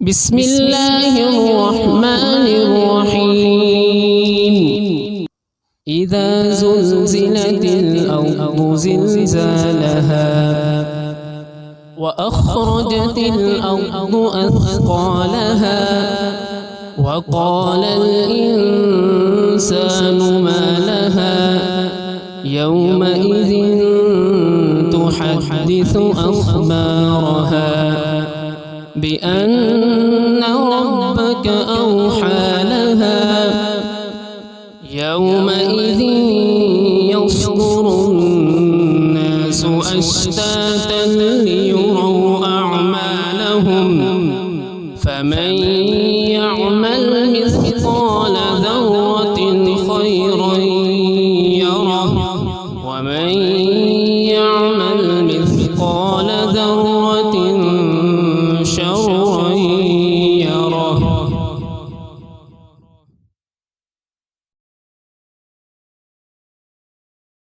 بسم الله الرحمن الرحيم إذا زلزلت الأرض زلزالها وأخرجت الأرض أثقالها وقال الإنسان ما لها يومئذ تحدث أخبارها بأن ربك أوحى لها يومئذ يصدر الناس أشتاتا ليروا أعمالهم فمن يعمل مثل